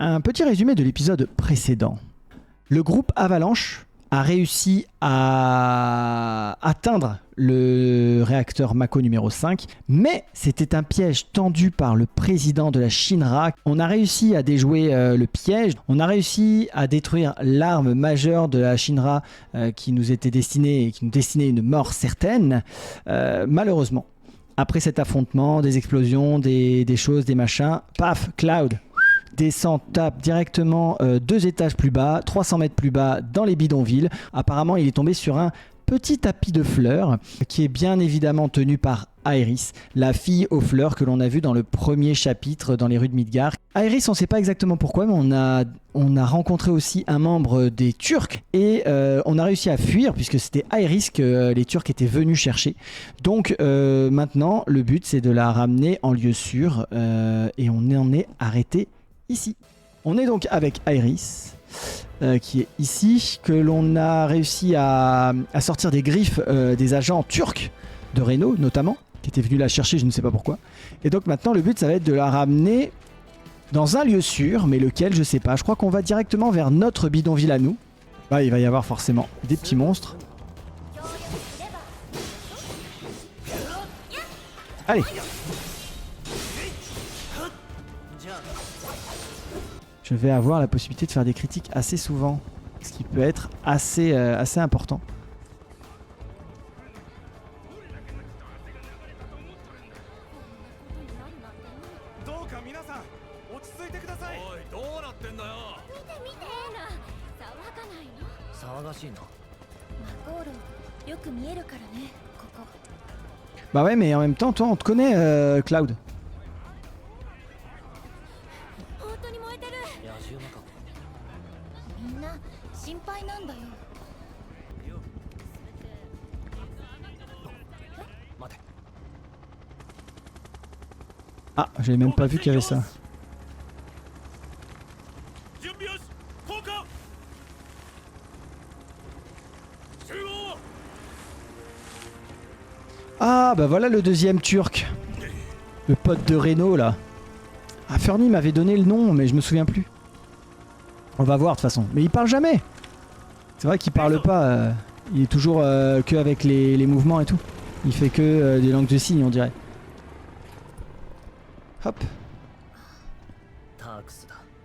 Un petit résumé de l'épisode précédent. Le groupe Avalanche a réussi à atteindre le réacteur Mako numéro 5, mais c'était un piège tendu par le président de la Shinra. On a réussi à déjouer le piège, on a réussi à détruire l'arme majeure de la Shinra qui nous était destinée et qui nous destinait une mort certaine. Malheureusement, après cet affrontement, des explosions, des choses, des machins, paf, Cloud descend, tape directement 2 étages plus bas, 300 mètres plus bas dans les bidonvilles. Apparemment, il est tombé sur un petit tapis de fleurs qui est bien évidemment tenu par Aerys, la fille aux fleurs que l'on a vue dans le premier chapitre dans les rues de Midgar. Aerys, on ne sait pas exactement pourquoi, mais on a rencontré aussi un membre des Turcs et on a réussi à fuir puisque c'était Aerys que les Turcs étaient venus chercher. Donc maintenant, le but c'est de la ramener en lieu sûr et on en est arrêté ici. On est donc avec Aerys, qui est ici, que l'on a réussi à sortir des griffes des agents turcs de Renault notamment, qui étaient venus la chercher, je ne sais pas pourquoi. Et donc maintenant le but ça va être de la ramener dans un lieu sûr, mais lequel je sais pas. Je crois qu'on va directement vers notre bidonville à nous. Là il va y avoir forcément des petits monstres. Allez. Je vais avoir la possibilité de faire des critiques assez souvent, ce qui peut être assez important. Bah ouais, mais en même temps, toi on te connaît, Cloud. Ah, j'avais même pas vu qu'il y avait ça. Ah, bah voilà le deuxième turc. Le pote de Renault là. Ah, Fernie m'avait donné le nom, mais je me souviens plus. On va voir de toute façon. Mais il parle jamais. C'est vrai qu'il parle pas. Il est toujours que avec les mouvements et tout. Il fait que des langues de signes, on dirait. Hop.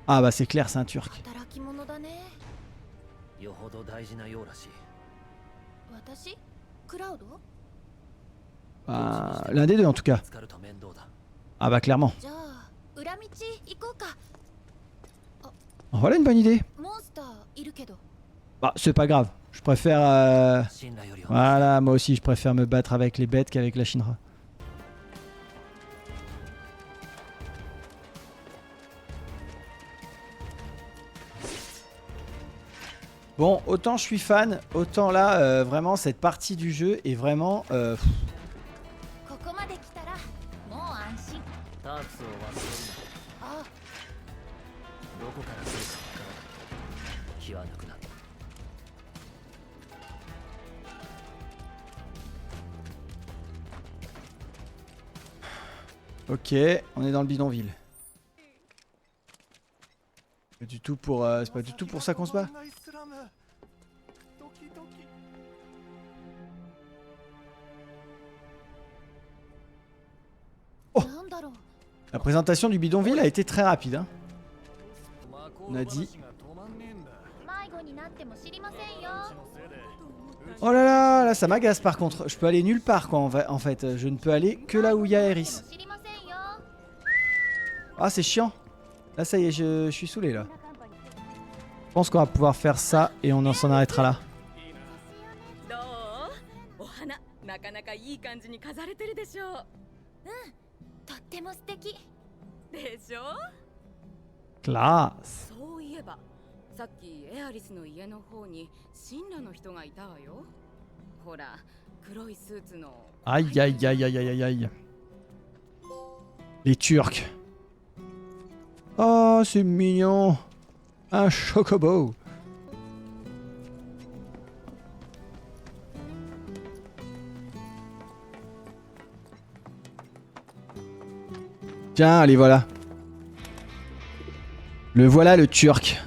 Ah bah c'est clair, c'est un turc. Bah, l'un des deux en tout cas. Ah bah clairement. Voilà une bonne idée. Bah c'est pas grave. Je préfère... Voilà, moi aussi je préfère me battre avec les bêtes qu'avec la Shinra. Bon, autant je suis fan, autant là, vraiment, cette partie du jeu est vraiment... Ok, on est dans le bidonville. C'est pas du tout pour ça qu'on se bat. Oh, la présentation du bidonville a été très rapide. Hein. On a dit... Oh là là, là ça m'agace par contre. Je peux aller nulle part quoi en fait. Je ne peux aller que là où il y a Aerys. Ah c'est chiant. Là ça y est, je suis saoulé là. Je pense qu'on va pouvoir faire ça et on s'en arrêtera là. Classe. Aïe aïe aïe aïe aïe aïe. Les Turcs. Oh c'est mignon. Un chocobo. Tiens, allez, voilà. Le voilà, le Turc.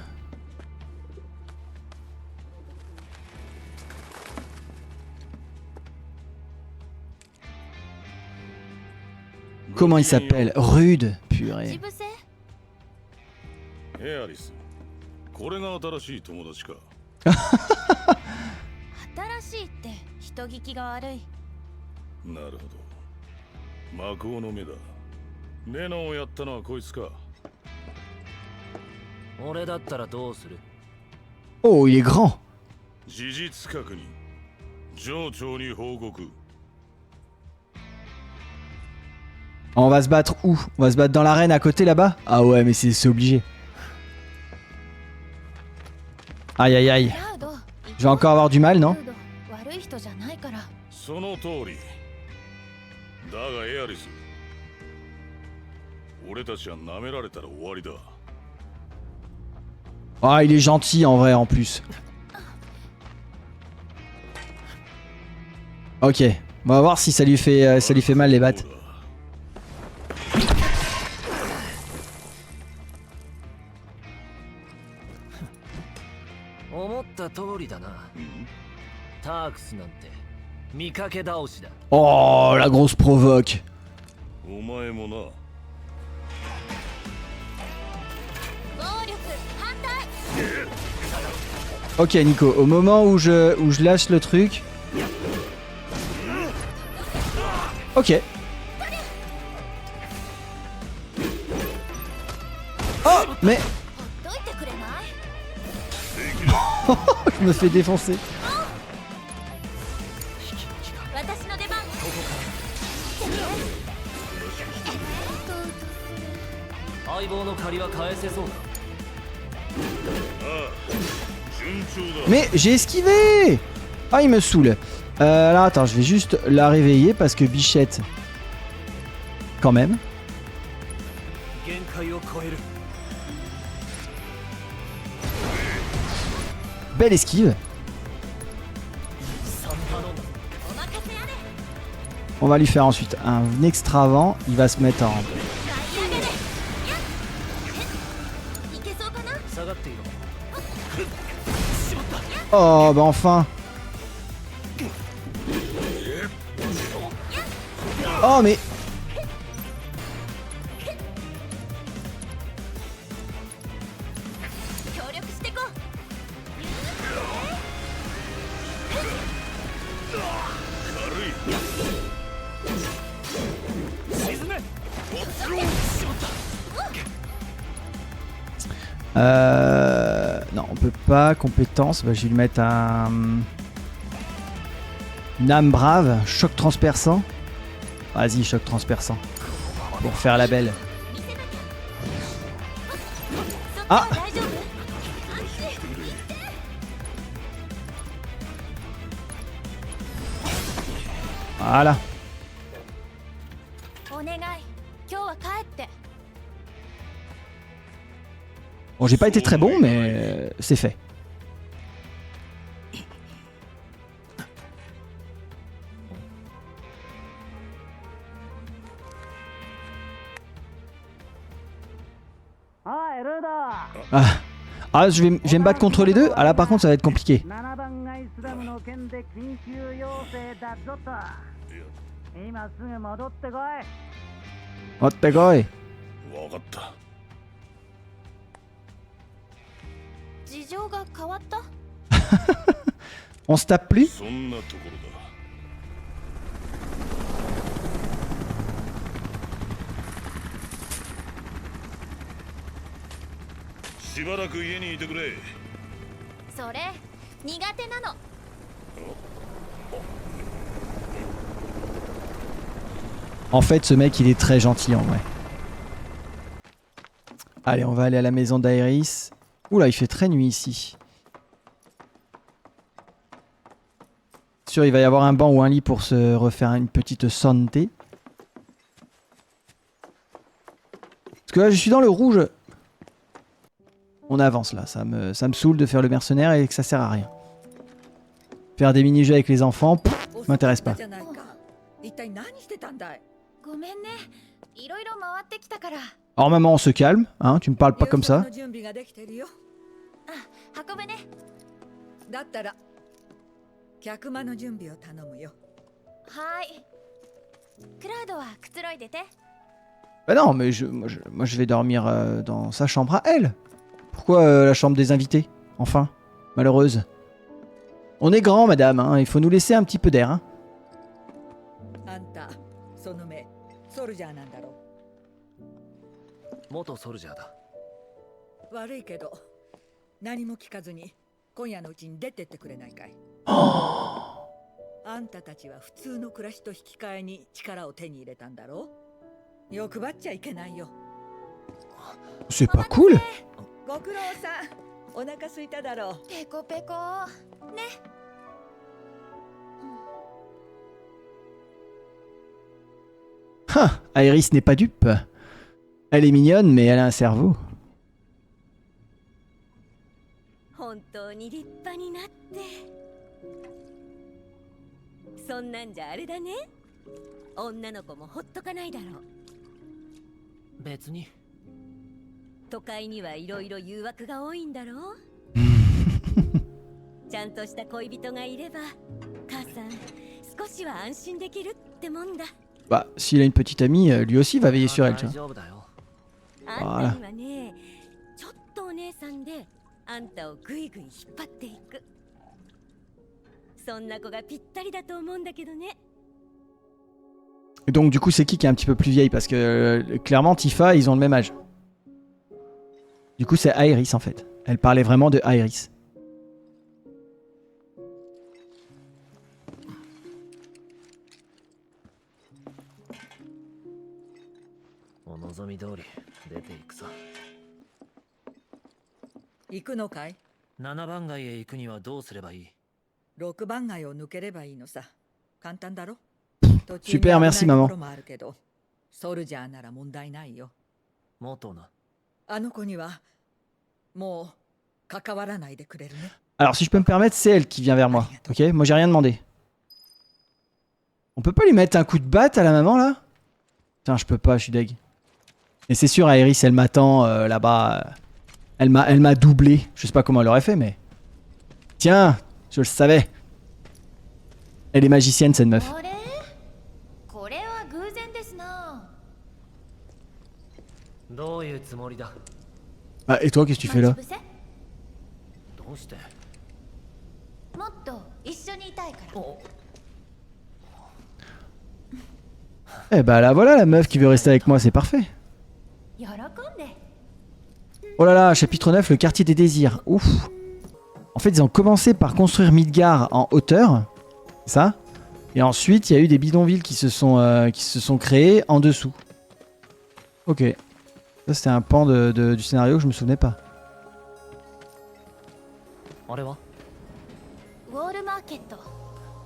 Comment il s'appelle? Rude. Purée. 口癖エアリス、これが新しい友達か。新しいって人聞きが悪い。なるほど。魔法の目だ。レノンをやったのはこいつか。俺だったらどうする？ Oh, il est grand. 事実確認。上長に報告。On va se battre où? On va se battre dans l'arène à côté là-bas? Ah ouais, mais c'est obligé. Aïe aïe aïe. ラウド、 Je vais encore avoir du mal, non? ラウド悪い人じゃないから。その通り。だがエアリス、俺たちは舐められたら終わりだ。 Ah, il est gentil en vrai en plus. Ok, on va voir si ça lui fait mal les battes. 思った通りだな。タークスなんて見かけ倒しだ。 Oh, la grosse provoque. お前もな。暴力反対。 Ok Nico, au moment où je lâche le truc. Ok. Oh, mais ほっといてくれない？ je me fais défoncer. 私の出番。相棒の借りは返せそうか？順調だ。 Mais j'ai esquivé. Ah, il me saoule. Alors attends, je vais juste la réveiller parce que Bichette... Quand même. 限界を超える。 Belle esquive. 三派のお任せあれ。 On va lui faire ensuite un extra avant. Il va se mettre en... 買い上げで。やっ。いけそうかな？下がっていろ。 Oh, bah enfin. Oh, mais... 協力してこう。 Non, on peut pas. Compétence. Bah, je vais lui mettre un... Une âme brave. Choc transperçant. Vas-y, choc transperçant. Pour faire la belle. 見せなきゃ。 あそっちは大丈夫？ Voilà. お願い。今日は帰って。 Bon, j'ai pas été très bon, mais c'est fait. Ah, ah je vais me battre contre les deux. Ah là, par contre, ça va être compliqué. 7番街スラムの件で緊急要請だぞと。今すぐ戻ってこい。 Oh, t'es goy. わかった。 事情が変わった？ On se tape plus? そんなところだ。しばらく家にいてくれ。それ苦手なの。 En fait, ce mec, il est très gentil en vrai. Allez, on va aller à la maison d'Aeris. Oula, il fait très nuit ici. Sûr, il va y avoir un banc ou un lit pour se refaire une petite santé. Parce que là, je suis dans le rouge. On avance là, ça me saoule de faire le mercenaire et que ça sert à rien. Faire des mini-jeux avec les enfants, m'intéresse pas. ごめんね。いろいろ回ってきたから。 Alors maman, on se calme, hein, tu me parles pas comme ça. 夕食の準備ができてるよ。運ぶね。だったら客間の準備を頼むよ。はーい。クラウドはくつろいでて。 Bah non, mais moi je vais dormir dans sa chambre à elle. Pourquoi la chambre des invités? Enfin, malheureuse. On est grand, madame, hein, il faut nous laisser un petit peu d'air. Hein. あんた、その目、ソルジャーなんだろ元ソルジャーだ。う。悪いけど、何も聞かずに今夜のうちに出てってくれないかい。あんたたちは普通の暮らしと引き換えに力を手に入れたんだろう。欲張っちゃいけないよ。 C'est pas cool. ご苦労さん。お腹空いただろう。ペコペコ。ね。Ah, Aerys n'est pas dupe. Elle est mignonne, mais elle a un cerveau. 本当に立派になって。そんなんじゃあれだね。女の子もほっとかないだろう。別に。都会にはいろいろ誘惑が多いんだろう。ちゃんとした恋人がいれば、母さん少しは安心できるってもんだ。 Bah, s'il a une petite amie, lui aussi va veiller sur elle, tu 大 vois. 丈夫だよ。あんたにはね、ちょっとお姉さんであんたをぐいぐい引っ張っていく。そんな子がぴったりだと思うんだけどね。 Et donc du coup, c'est qui est un petit peu plus vieille? Parce que clairement, Tifa, ils ont le même âge. Du coup, c'est Aerys en fait. Elle parlait vraiment de Aerys. お望み通り出ていくさ。行くのかい？ 7番街へ行くにはどうすればいい？ 6番街を抜ければいいのさ。簡単だろ。 Super, merci maman. もあるけど、ソルジャーなら問題ないよ。元な。あの子にはもう関わらないでくれるね。 Alors, si je peux me permettre, c'est elle qui vient vers moi. Ok? Moi, j'ai rien demandé. On peut pas lui mettre un coup de batte à la maman là? Putain, je peux pas, je suis deg. Et c'est sûr, Aerys, elle m'attend là-bas. Elle m'a doublé. Je sais pas comment elle aurait fait, mais. Tiens, je le savais. Elle est magicienne, cette meuf. あれ？これは偶然ですな。どういうつもりだ？ Ah, et toi, qu'est-ce que tu fais là? 待ち伏せ？どうして？もっと一緒にいたいから。 Eh bah là, voilà la meuf qui veut rester avec moi, c'est parfait. 喜んで。 Oh là là, chapitre 9, le quartier des désirs. Ouf. En fait, ils ont commencé par construire Midgar en hauteur. C'est ça. Et ensuite, il y a eu des bidonvilles qui se sont créés en dessous. Ok. Ça, c'était un pan du scénario que je me souvenais pas. あれは？ ウォールマーケット。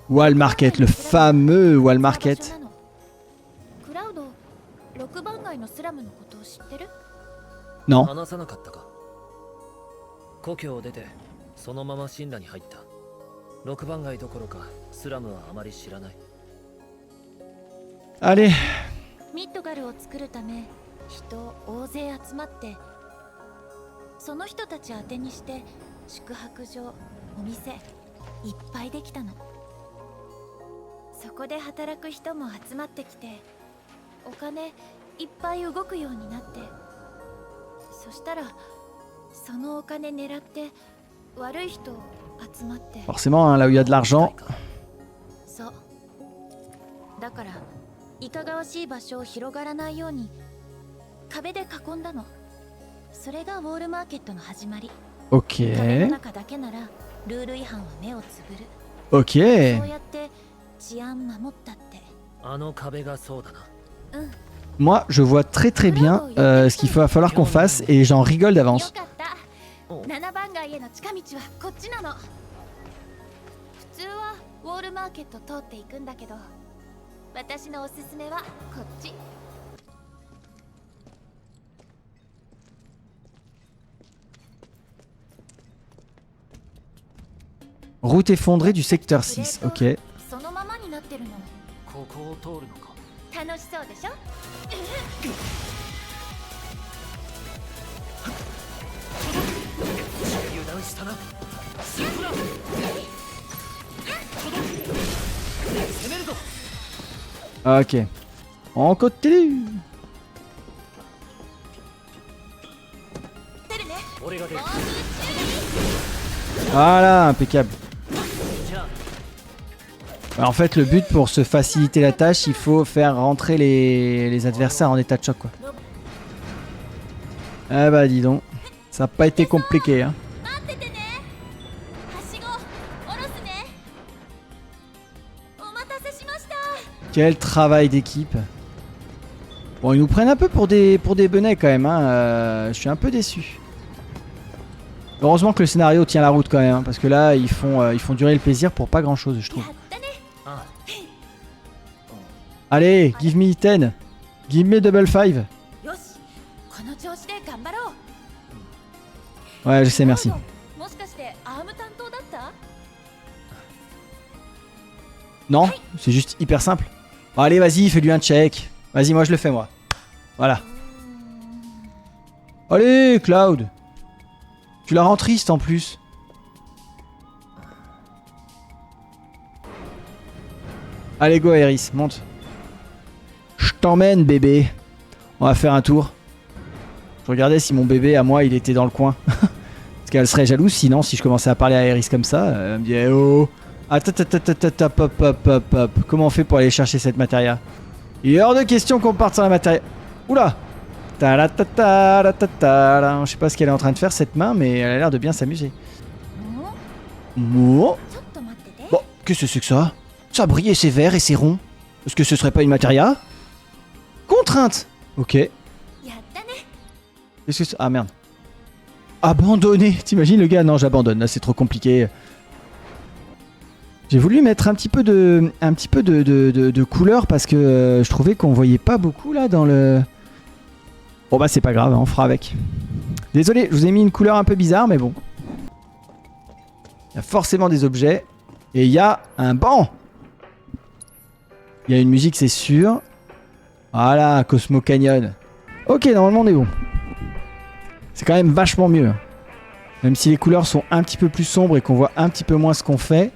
Wall Market, le fameux Wall Market. クラウド、6番街のスラムのことを知ってる？ Non. 話さなかったか。故郷を出てそのまま神羅に入った。6番街どころかスラムはあまり知らない。 Allez. ミッドガルを作るため人大勢集まって、その人たち宛てにして宿泊所、お店いっぱいできたの。そこで働く人も集まってきて、お金いっぱい動くようになって、そしたらそのお金狙って悪い人集まって。 Forcément, hein, là où il y a de l'argent. そう。だからいかがわしい場所を広がらないように壁で囲んだの。それがウォールマーケットの始まり。壁の Ok. 中だけならルール違反は目をつぶる。 Ok. そうやって治安守ったって。あの壁がそうだな。うん。 Moi, je vois très très bien ce qu'il va falloir qu'on fasse et j'en rigole よ d'avance. かった。7番街への近道はこっちなの。普通はウォールマーケット通っていくんだけど、私のおすすめはこっち。 Route effondrée du secteur 6. Ok. そのままになってるの。ここを通るのか。楽しそうでしょ。油断したな。攻めるぞ。Ok. En continue. 出るね。俺が出る。 Voilà, impeccable. じゃあ En fait, le but pour se faciliter la tâche, il faut faire rentrer les adversaires en état de choc, quoi. Ah bah dis donc, ça n'a pas été compliqué, hein. 待っててね。はしご下ろすね。お待たせしました。 Quel travail d'équipe. Bon, ils nous prennent un peu pour des benets quand même, hein. Je suis un peu déçu. Heureusement que le scénario tient la route quand même, hein, parce que là, ils font durer le plaisir pour pas grand chose, je や trouve. ったね。 あ Allez, give me 10. Give me double 5. よし。この調子で頑張ろう。 Ouais, je sais, merci. どうぞもしかしてアーム担当だった？ Non, c'est juste hyper simple. Bon, allez, vas-y, fais-lui un check. Vas-y, moi je le fais, moi. Voilà. Allez, Cloud. Tu la rends triste en plus. Allez, go, Iris, monte. Je t'emmène, bébé. On va faire un tour. Je regardais si mon bébé, à moi, il était dans le coin. Parce qu'elle serait jalouse, sinon, si je commençais à parler à Iris comme ça, elle me dirait oh. Attends, hop. Comment on fait pour aller chercher cette matéria? Il est hors de question qu'on parte sans la matéria. Oula! Je sais pas ce qu'elle est en train de faire cette main, mais elle a l'air de bien s'amuser. お Oh. ちょっと待ってて。 Bon, qu'est-ce que c'est que ça? Ça brille et c'est vert et c'est rond. Est-ce que ce serait pas une matéria? Contrainte! Ok. やったね。 Qu'est-ce que c'est? Ah merde. Abandonné! T'imagines le gars? Non, j'abandonne. Là, c'est trop compliqué. J'ai voulu mettre un petit peu de couleur parce que je trouvais qu'on voyait pas beaucoup là dans le... Bon bah c'est pas grave, hein, on fera avec. Désolé, je vous ai mis une couleur un peu bizarre, mais bon. Il y a forcément des objets. Et il y a un banc. Il y a une musique, c'est sûr. Voilà, Cosmo Canyon. Ok, normalement on est bon. C'est quand même vachement mieux. Même si les couleurs sont un petit peu plus sombres et qu'on voit un petit peu moins ce qu'on fait.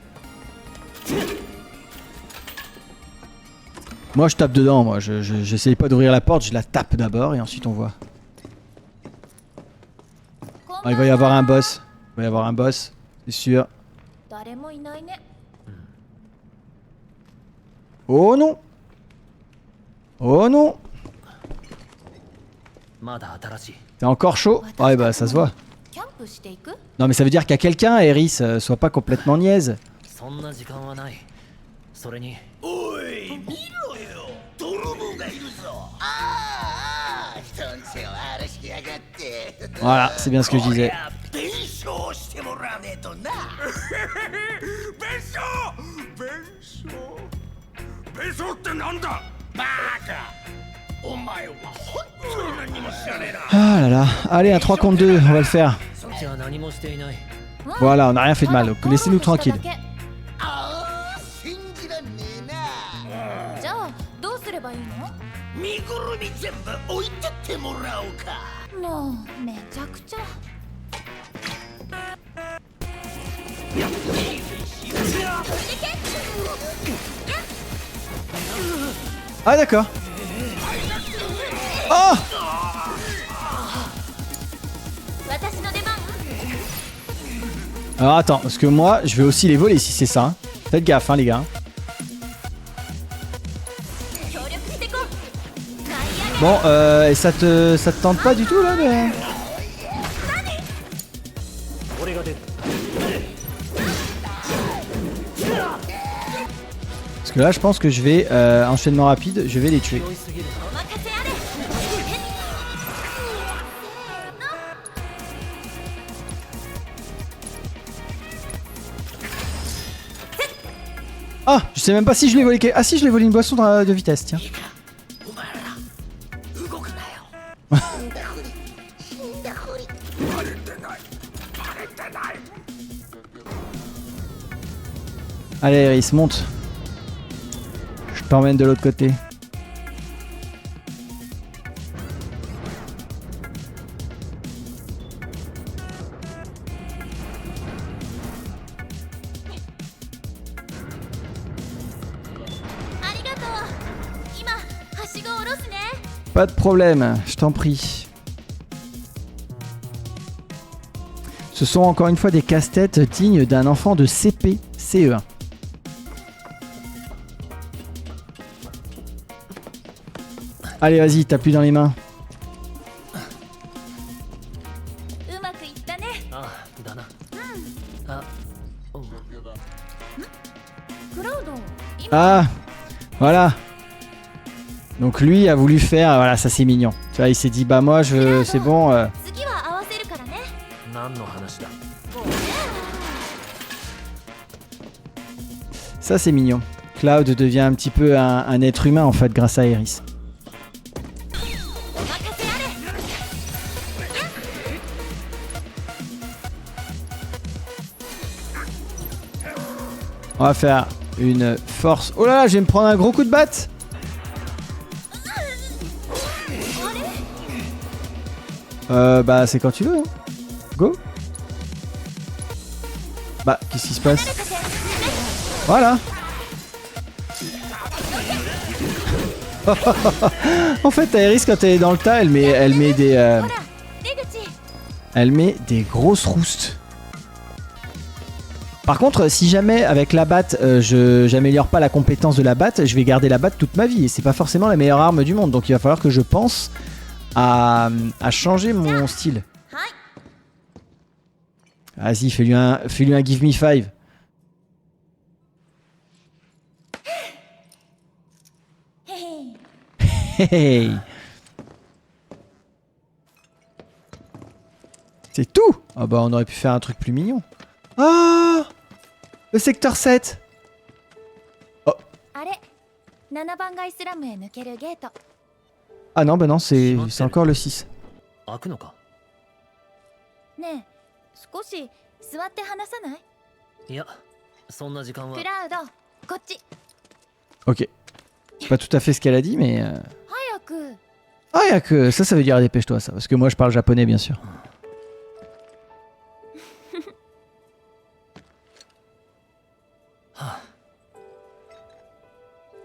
Moi je tape dedans, moi j'essaye pas d'ouvrir la porte, je la tape d'abord et ensuite on voit. Ah, il va y avoir un boss. Il va y avoir un boss, c'est sûr. 誰もいないね。 Oh non! Oh non! まだ新しい。 T'es encore chaud? Ouais bah ça se voit. キャンプしていく？ Non mais ça veut dire qu'il y a quelqu'un, Eris, sois pas complètement niaise. そんな時間はない。それに。 おい見ろよ泥棒がいるぞああ人んちを荒らしやがって Voilà, c'est bien ce que je disais. 弁償してもらわねえとな弁償ってなんだバカお前は本当に何も知らねえな Ah là là. Allez, un 3 contre 2, on va le faire. じゃあ何もしていない。 Voilà, on n'a rien fait de mal, donc laissez-nous tranquille. ああ信じらんねえなじゃあどうすればいいの？身ぐるみ全部置いてってもらおうかもうめちゃくちゃ。 Ah d'accord. Oh! 私の出番。 Alors attends, parce que moi, je vais aussi les voler si c'est ça. Hein. Faites gaffe, hein, les gars. 協力してこう。 Bon, et ça te tente pas du tout là de... 俺が出る。 Parce que là, je pense que je vais enchaînement rapide, je vais les tuer. 酔いすぎる。 お任せあれ。 Ah, je sais même pas si je l'ai volé. Ah si, je l'ai volé une boisson de vitesse, tiens. お前ら動くなよ死んだふりバレてないバレてない Allez, Iris, monte. Je t'emmène de l'autre côté. Pas de problème, je t'en prie. Ce sont encore une fois des casse-têtes dignes d'un enfant de CP, CE1. Allez, vas-y, t'as plus dans les mains. うまくいったね。ああだなあおうクラウド、今 Ah, voilà. Donc lui a voulu faire, voilà, ça c'est mignon. Tu vois, il s'est dit, bah moi, c'est bon. 次は合わせるからね。何の話だ Ça c'est mignon. Cloud devient un petit peu un être humain en fait grâce à Eris. お任せあれ。 On va faire une force. Oh là là, je vais me prendre un gros coup de batte. Bah c'est quand tu veux. Hein. Go. Bah qu'est-ce qui se passe? Voilà. En fait, Aeris quand elle est dans le tas, elle met des ほら、出口。 elle met des grosses roustes. Par contre, si jamais avec la batte, j'améliore pas la compétence de la batte, je vais garder la batte toute ma vie et c'est pas forcément la meilleure arme du monde. Donc il va falloir que je pense à changer mon style. はい。 Vas-y, fais-lui un give me 5. Hey. C'est tout. Ah bah on aurait pu faire un truc plus mignon. Ah, le secteur 7. あれ、7番街スラムへ抜けるゲート。 Ah non, bah non, c'est encore le 6. 開くのかねえ、少し座って話さない？いやそんな時間はクラウド、こっち。 Ok. C'est pas tout à fait ce qu'elle a dit, mais... 早く。 Ah, y'a que... Ça veut dire dépêche-toi, ça. Parce que moi, je parle japonais, bien sûr.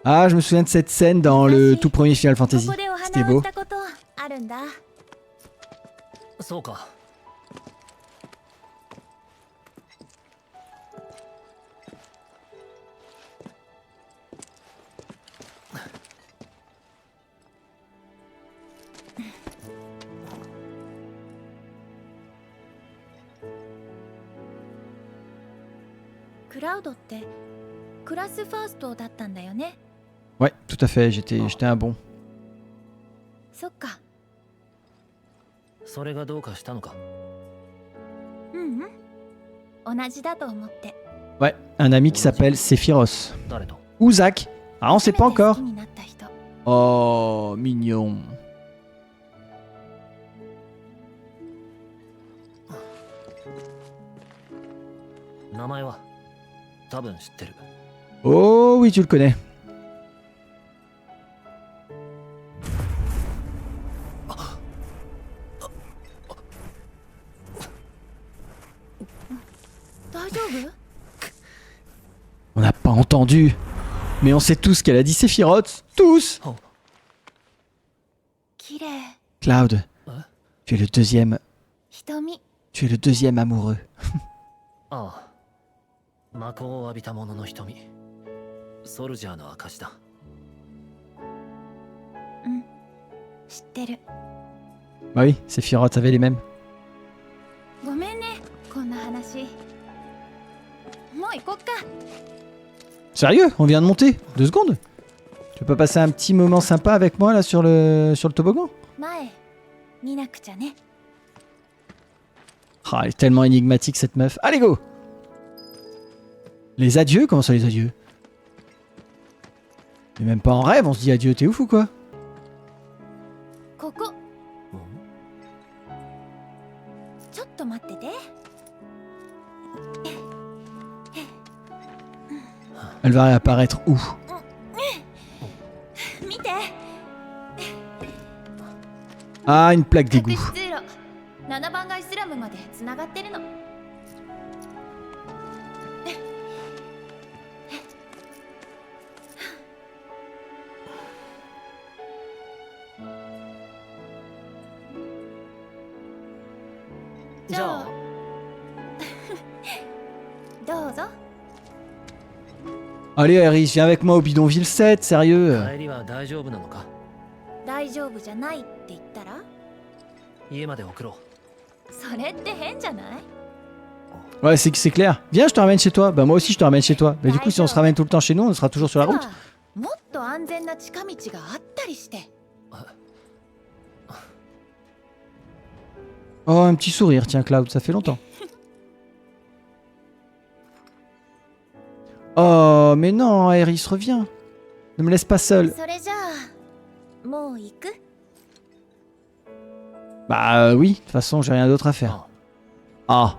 Ah, je me souviens de cette scène dans le tout premier Final こ Fantasy. こでお C'était 花を beau. したことあるんだ。そうかクラウドってクラスファーストだったんだよね。 Ouais, tout à fait. J'étais un bon. そっか。 それがどうかしたのかうんうん。同じだと思って。 Ouais, un ami qui s'appelle Sephiroth. 誰と Ou Zach. Ah, on sait pas 初めて好 encore. きになった人。 Oh, mignon. 名前は多分知ってる Oh oui, tu le connais. 大丈夫？ On n'a pas entendu. Mais on sait tous qu'elle a dit Sephiroth. Tous. 綺麗。 Cloud, Hein? tu es le deuxième. 瞳。 Tu es le deuxième amoureux. ああ魔法を浴びた者の瞳ソルジャーの証だうん。知ってる。 Bah oui, Sephiroth avait les mêmes. ごめんね、こんな話。もう行こっか。 Sérieux? On vient de monter? 2 secondes? Tu peux pas passer un petit moment sympa avec moi là sur le toboggan? 前見なくちゃね。 Ah, elle est tellement énigmatique cette meuf. Allez, go! Les adieux? Comment ça, les adieux? Mais même pas en rêve, on se dit adieu, t'es ouf ou quoi? ここ。ちょっと待ってて。 Elle va réapparaître où? 見て。 Ah, une plaque 隠 d'égout. し通路。7番街スラムまで繋がってるの。 Oh じゃあどうぞ。 Allez, Iris, viens avec moi au bidonville 7, sérieux. 帰りは大丈夫なのか？大丈夫じゃないって言ったら？家まで送ろそれって変じゃない？ Ouais, c'est clair. Viens, je te ramène chez toi. Bah, moi aussi, je te ramène chez toi. Mais du coup, si on se ramène tout le temps chez nous, on sera toujours sur la route. もっと安全な近道があったりして。 Oh, un petit sourire, tiens, Cloud, ça fait longtemps. Oh, mais non, Iris, reviens. Ne me laisse pas seul. それじゃあもう行く？ Bah oui, de toute façon, j'ai rien d'autre à faire. Ah.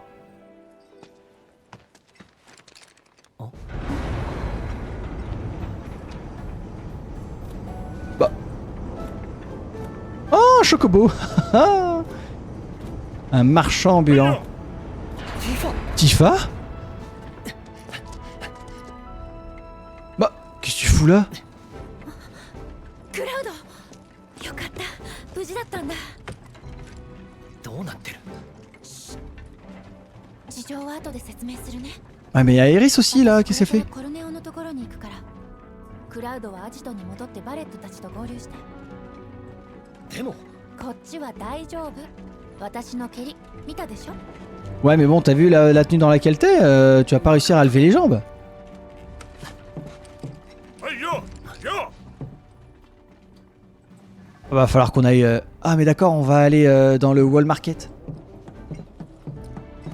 Bah. Oh, un chocobo. Un marchand ambulant. Tifa? Bah, qu'est-ce que tu fous là? クラウド、よかった、無事だったんだ。どうなってる？事情は後で説明するね。 Ah, mais il y a Iris aussi là, qu'est-ce qu'elle fait? コルネオのところに行くから、クラウドはアジトに戻ってバレットたちと合流して。でもこっちは大丈夫。私の蹴り見たでしょ？ Ouais, mais bon, t'as vu la tenue dans laquelle t'es, tu vas pas réussir à lever les jambes. Va falloir qu'on aille... Ah, mais d'accord, on va aller dans le Wall Market.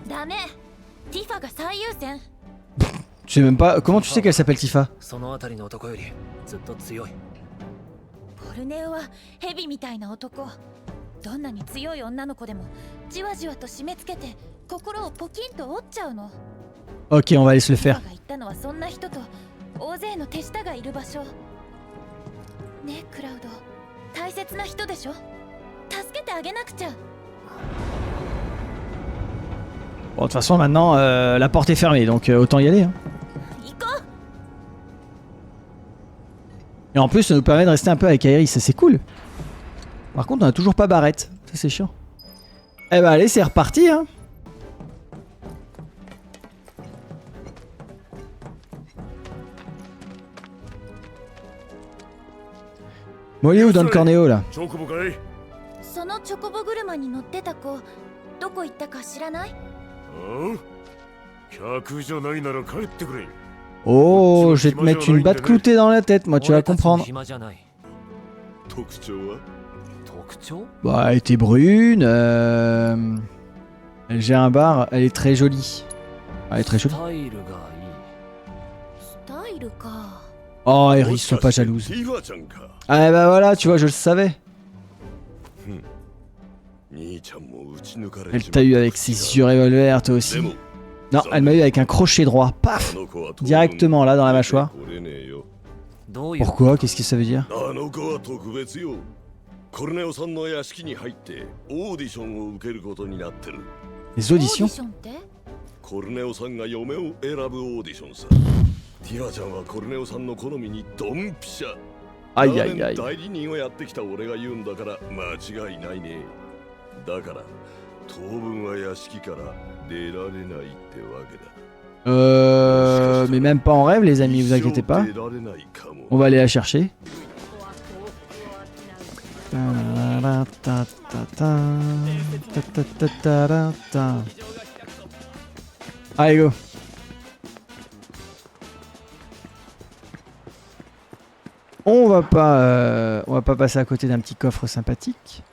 ダメ。ティファが最優先。 Tu sais même pas... Comment tu sais qu'elle s'appelle Tifa? そのあたりの男よりずっと強い。コルネオはヘビみたいな男。どんなに強い女の子でもじわじわと締め付けて心をポキンと折っちゃうの。 Ok, on va aller se le ティ faire. ファが言ったのはそんな人と大勢の手下がいる場所。ねえクラウド、大切な人でしょ？助けてあげなくちゃ。 Bon, de toute façon, maintenant, la porte est fermée, donc autant y aller. Hein. 行こう。 Et en plus, ça nous permet de rester un peu avec Iris, ça c'est cool. Par contre, on a toujours pas Barrette, ça c'est chiant. Eh bah allez, c'est reparti, hein. Bon, il est où Don Corneo là? チョコボかい？そのチョコボ車に乗ってた子、どこ行ったか知らない？ああ？客じゃないなら帰ってくれ。 Oh, je vais te mettre une batte cloutée dans la tête, moi, tu vas comprendre. 暇じゃない。特徴は？特徴？ Bah, elle était brune, elle gère un bar, elle est très jolie. Elle est très ス jolie. タイルがいい。スタイルか。 Oh, Iris, sois pas jalouse. ティファちゃんか。 Ah bah voilà, tu vois, je le savais. 兄ちゃんも打ち抜かれ Elle t'a eu avec ses yeux revolver, toi aussi. Non, elle m'a eu avec un crochet droit. Paf! Directement là dans la mâchoire. どういう？ Pourquoi? Qu'est-ce que ça veut dire? あの子は特別よ。コルネオさんの屋敷に入ってオーディションを受けることになってる。 Les オーディ auditions? ションって？コルネオさんが嫁を選ぶオーディションさ。ティファちゃんはコルネオさんの好みにドンピシャ。 Aïe aïe aïe. 代理人をやってきた俺が言うんだから間違いないね。だから当分は屋敷から出られないってわけだ。Mais même pas en rêve, les amis, vous inquiétez pas. On va aller la chercher. Allez, go. On va pas passer à côté d'un petit coffre sympathique.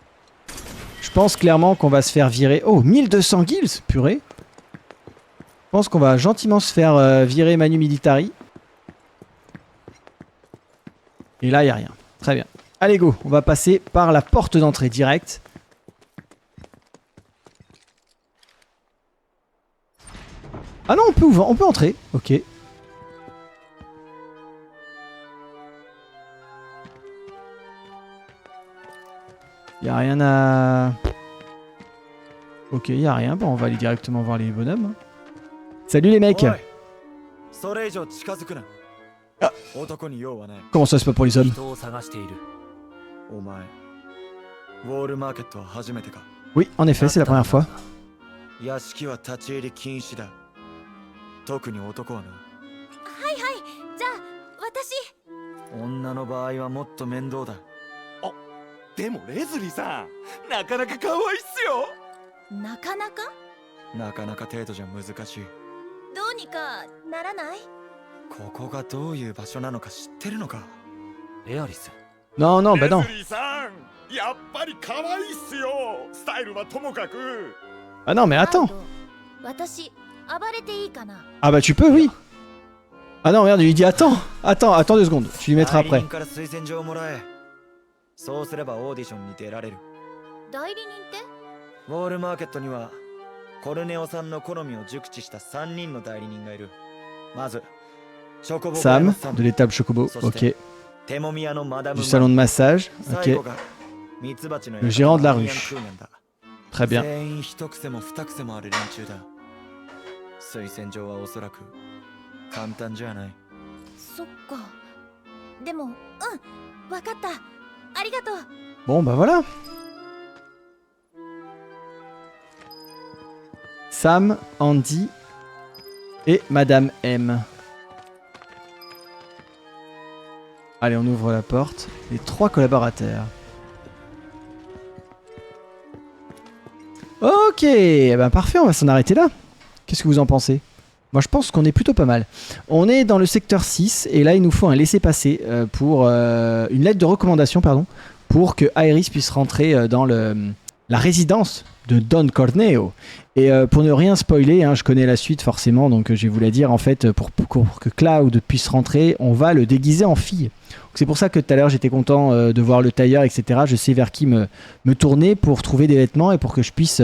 Je pense clairement qu'on va se faire virer. Oh, 1200 guilds, purée. Je pense qu'on va gentiment se faire virer Manu Militari. Et là, il n'y a rien. Très bien. Allez, go. On va passer par la porte d'entrée directe. Ah non, on peut entrer. Ok. Y a rien à... Ok, y a rien. Bon, on va aller directement voir les bonhommes. Salut les mecs. Ah. Comment ça, c'est pas pour les hommes? 人を探している。 Oui, en effet, c'est la première fois. 屋敷は立ち入り禁止だ。特に男はな。はいはい、じゃあ私。女の場合はもっと面倒だ。でもレズリーさん、なかなか可愛いっすよ。なかなかなかなか程度じゃ難しい。どうにかならない？ここがどういう場所なのか知ってるのか？エアリス。 Non, non, bah non. レズリーさん、やっぱり可愛いっすよ。スタイルはともかく。Ah non, mais attends. 私、暴れていいかな？ Ah bah tu peux, oui. Ah non, merde, il lui dit attends, attends 2 secondes. Tu lui mettras 代理 après. 人から推薦状をもらえ。そうすればオーディションに出られる。代理人って？ウォールマーケットにはコルネオさんの好みを熟知した3人の代理人がいる。まずチョコボ Sam, de l'étable Chocobo. Ok. テモミヤのマダム Du salon de massage. 最後 Ok. がミツバチの Le gérant de la rue. ミヤンクーメンだ。 Très bien. 全員一癖も二癖もある連中だ。推薦状はおそらく簡単じゃない。そっか。でも、わかった。ありがとう。 Bon, bah voilà. Sam, Andy et Madame M. Allez, on ouvre la porte. Les 3 collaborateurs. Ok, eh ben parfait, on va s'en arrêter là. Qu'est-ce que vous en pensez? Moi je pense qu'on est plutôt pas mal. On est dans le secteur 6 et là il nous faut un laissez-passer pour une lettre de recommandation, pardon, pour que Aerys puisse rentrer dans la résidence de Don Corneo. Et pour ne rien spoiler, hein, je connais la suite forcément, donc je vais vous la dire. En fait, pour que Cloud puisse rentrer, on va le déguiser en fille. C'est pour ça que tout à l'heure j'étais content de voir le tailleur, etc. Je sais vers qui me tourner pour trouver des vêtements et pour que je puisse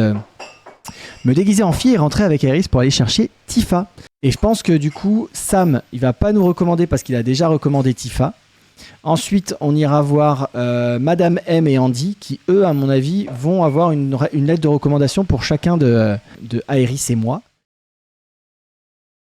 me déguiser en fille et rentrer avec Aerys pour aller chercher Tifa. Et je pense que du coup, Sam, il va pas nous recommander parce qu'il a déjà recommandé Tifa. Ensuite, on ira voir Madame M et Andy qui, eux, à mon avis, vont avoir une lettre de recommandation pour chacun de Aerys et moi.